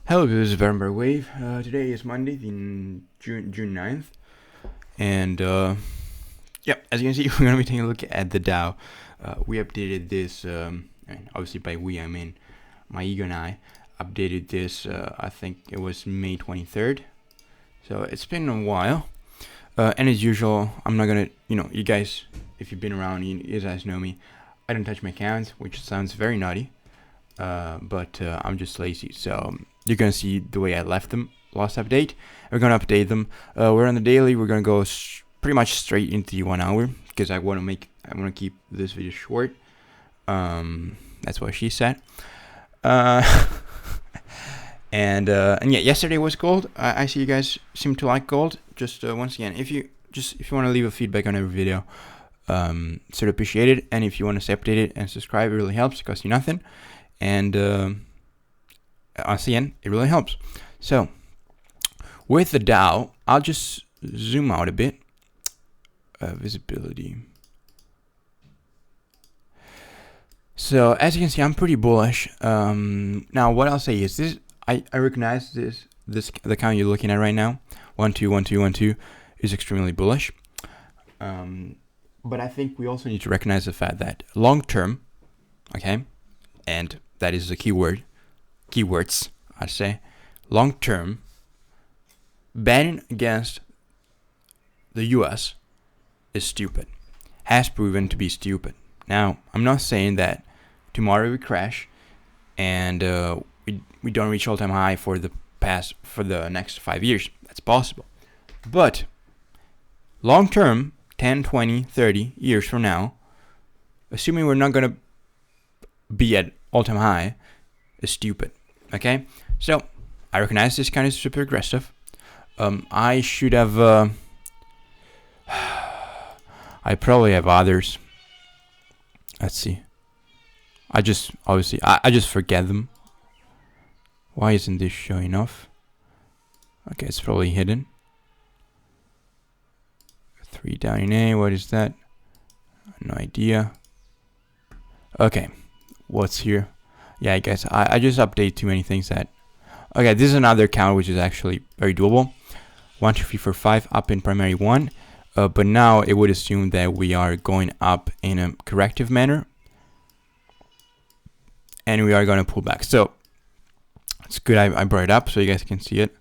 Hello, this is Elliott Wave. Today is Monday, the June 9th, and yeah, as you can see, we're gonna be taking a look at the Dow. We updated this, and obviously by we I mean my ego and I updated this. I think it was May 23rd, so it's been a while. And as usual, I'm not gonna, you guys, if you've been around, you guys know me. I don't touch my accounts, which sounds very naughty. But I'm just lazy, so you're gonna see the way I left them last update. We're gonna update them. We're on the daily. We're gonna go pretty much straight into the 1 hour because I want to keep this video short. That's what she said. And yeah, yesterday was gold. I see you guys seem to like gold. Just once again, if you want to leave a feedback on every video, sort of appreciate it. And if you want to stay updated and subscribe, it really helps. It costs you nothing. And once again, it really helps. So with the Dow, I'll just zoom out a bit. Visibility. So as you can see, I'm pretty bullish. Now what I'll say is this: I recognize this the count you're looking at right now, 1 2 1 2 1 2, is extremely bullish. But I think we also need to recognize the fact that long term, okay, and that is the keywords, I'd say, long term, betting against the US is stupid, has proven to be stupid. Now, I'm not saying that tomorrow we crash and we don't reach all-time high for the next 5 years. That's possible. But long term, 10, 20, 30 years from now, assuming we're not going to be at all-time high, is stupid. Okay, so I recognize this kind of super aggressive. I should have I probably have others. Let's see. I just forget them. Why isn't this showing off? Okay, it's probably hidden. 3 down in A, what is that? No idea. Okay, what's here? Yeah, I guess I just update too many things that. Okay, this is another count which is actually very doable. 1 2 3 4 5 up in primary 1, but now it would assume that we are going up in a corrective manner, and we are going to pull back. So it's good I brought it up so you guys can see it.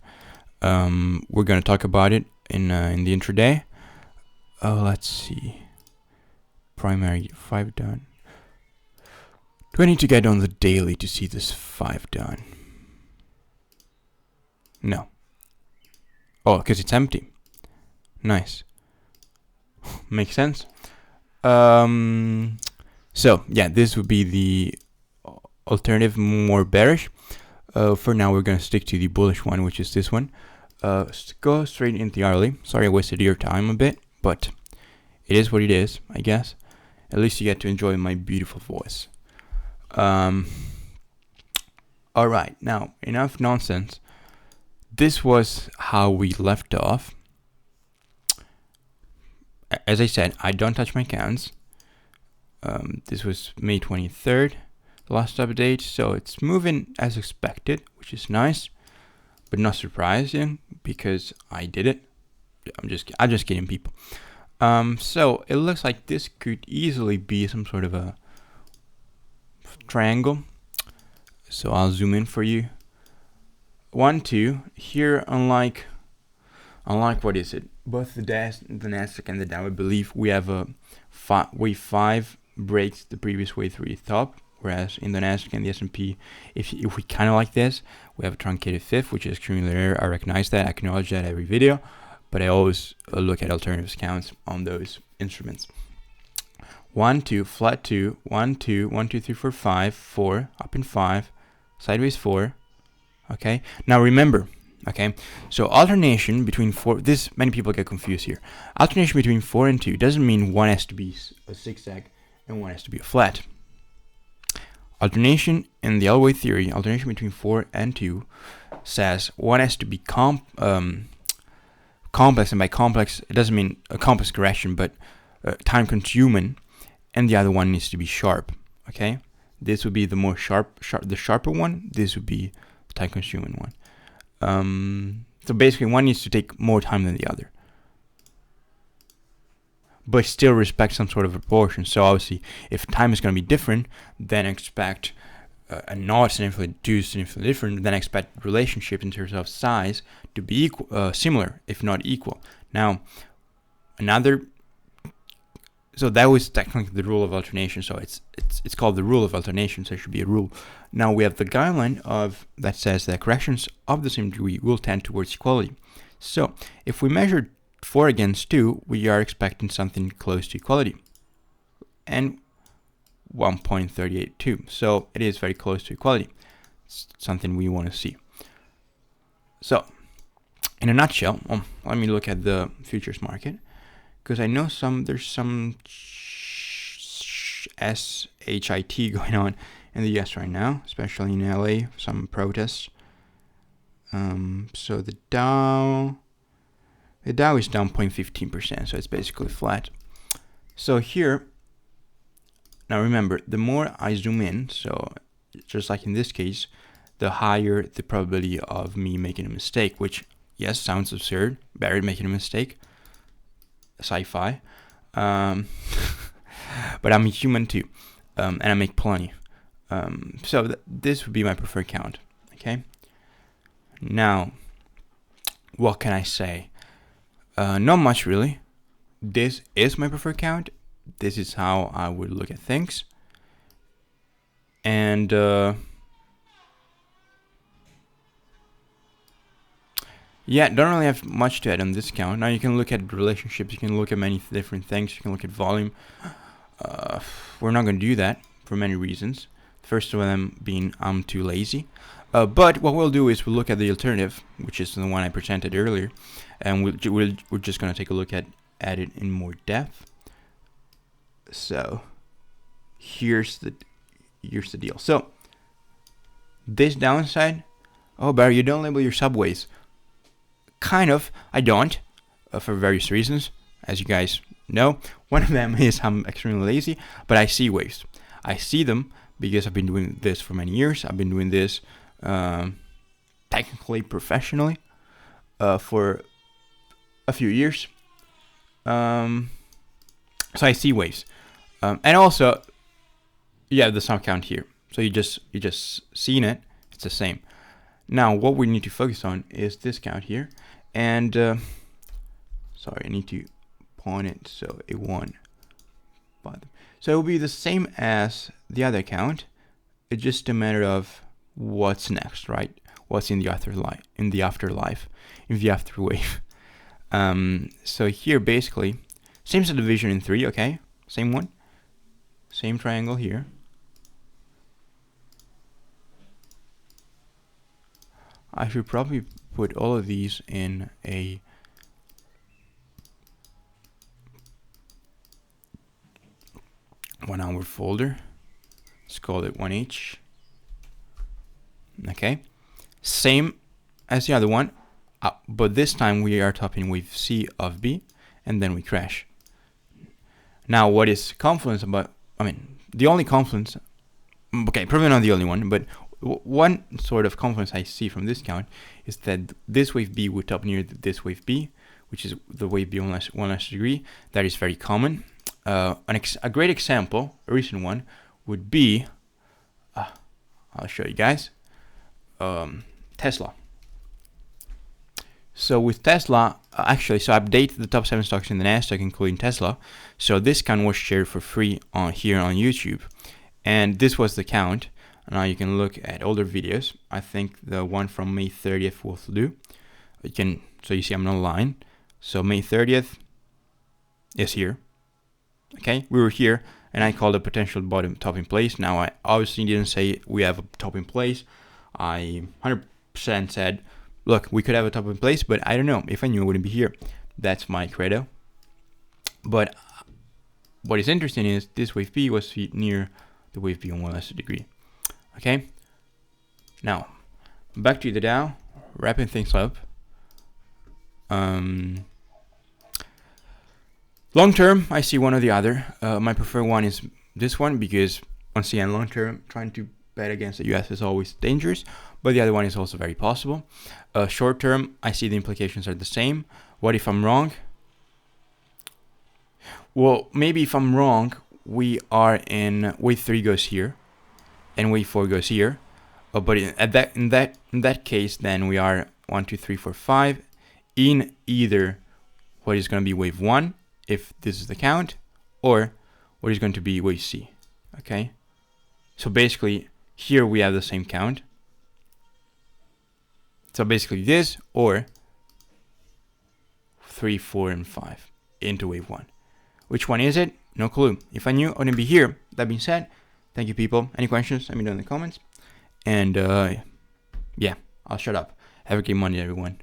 We're going to talk about it in the intraday. Let's see. Primary 5 down. Do I need to get on the daily to see this 5 down? No. Oh, because it's empty. Nice. Makes sense. So yeah, this would be the alternative, more bearish. For now, we're gonna stick to the bullish one, which is this one. Go straight into the hourly. Sorry I wasted your time a bit, but it is what it is, I guess. At least you get to enjoy my beautiful voice. Alright, now enough nonsense. This was how we left off. As I said, I don't touch my accounts. This was May 23rd, the last update, so it's moving as expected, which is nice, but not surprising because I did it. I'm just kidding, people. So it looks like this could easily be some sort of a triangle. So I'll zoom in for you. 1 2 here. Unlike what is it? Both the Nasdaq and the Dow, I believe we have a wave 5 breaks the previous wave 3 top, whereas in the Nasdaq and the S&P, if we kind of like this, we have a truncated fifth, which is extremely rare. I recognize that. I acknowledge that every video, but I always look at alternatives counts on those instruments. 1 2 flat 2 1 2 1 2 3 4 5 4 up in 5 sideways 4. Okay, now remember, okay, so alternation between 4, this many people get confused here. Alternation between 4 and 2 doesn't mean one has to be a zigzag and one has to be a flat. Alternation in the Elliott Wave theory, alternation between 4 and 2 says one has to be complex, and by complex it doesn't mean a complex correction, but time consuming, and the other one needs to be sharp. Okay, this would be the more the sharper one. This would be time consuming one. So basically one needs to take more time than the other, but still respect some sort of proportion. So obviously if time is going to be different, then expect not significantly different, then expect relationships in terms of size to be similar, if not equal. Now so that was technically the rule of alternation. So it's called the rule of alternation. So it should be a rule. Now we have the guideline that says that corrections of the same degree will tend towards equality. So if we measure 4 against 2, we are expecting something close to equality, and 1.382. So it is very close to equality. It's something we want to see. So in a nutshell, let me look at the futures market, because I know there's some SHIT going on in the US right now, especially in LA, some protests. So the Dow is down 0.15%, so it's basically flat. So here, now remember, the more I zoom in, so just like in this case, the higher the probability of me making a mistake, which, yes, sounds absurd, Barry making a mistake, sci-fi, but I'm a human too, and I make plenty. So this would be my preferred count, okay? Now, what can I say? Not much really. This is my preferred count. This is how I would look at things. And yeah, don't really have much to add on this count. Now you can look at relationships, you can look at many different things, you can look at volume. We're not going to do that for many reasons. First of them being I'm too lazy. But what we'll do is we'll look at the alternative, which is the one I presented earlier, and we're just going to take a look at it in more depth. So here's the deal. So this downside, oh Barry, you don't label your subways. Kind of, I don't, for various reasons, as you guys know. One of them is I'm extremely lazy, but I see waves. I see them because I've been doing this for many years. I've been doing this technically professionally for a few years. So I see waves, and also yeah, the sum count here. So you just seen it. It's the same. Now what we need to focus on is this count here, and sorry, I need to point it so it won't bother. So it will be the same as the other count. It's just a matter of what's next, right? What's in the afterlife, in the afterwave. So here basically, same subdivision in 3, okay? Same one. Same triangle here. I should probably put all of these in a one-hour folder. Let's call it 1H. Okay. Same as the other one, but this time we are topping wave C of B, and then we crash. Now, what is confluence about? I mean, the only confluence, okay, probably not the only one, but one sort of confluence I see from this count is that this wave B would top near this wave B, which is the wave B 1 less degree. That is very common. A great example, a recent one, would be, I'll show you guys, Tesla. So with Tesla, actually, so I update the top 7 stocks in the Nasdaq, including Tesla. So this count was shared for free here on YouTube, and this was the count. Now you can look at older videos. I think the one from May 30th will do. So you see I'm not lying. So May 30th is here. Okay, we were here, and I called a potential bottom top in place. Now I obviously didn't say we have a top in place. I 100% said, look, we could have a top in place, but I don't know. If I knew, it wouldn't be here. That's my credo. But what is interesting is this wave B was near the wave B on 1 less degree. Okay. Now, back to the Dow, wrapping things up. Long term, I see one or the other. My preferred one is this one because, once again, long term, trying to bet against the US is always dangerous, but the other one is also very possible. Short term, I see the implications are the same. What if I'm wrong? Well, maybe if I'm wrong, we are in wave 3 goes here, and wave 4 goes here. But in that case, then we are 1, 2, 3, 4, 5 in either what is going to be wave 1, if this is the count, or what is going to be wave C. Okay, so basically here we have the same count. So basically this or 3, 4, and 5 into wave 1. Which one is it? No clue. If I knew, I wouldn't be here. That being said, thank you, people. Any questions? Let me know in the comments. And yeah, I'll shut up. Have a great Monday, everyone.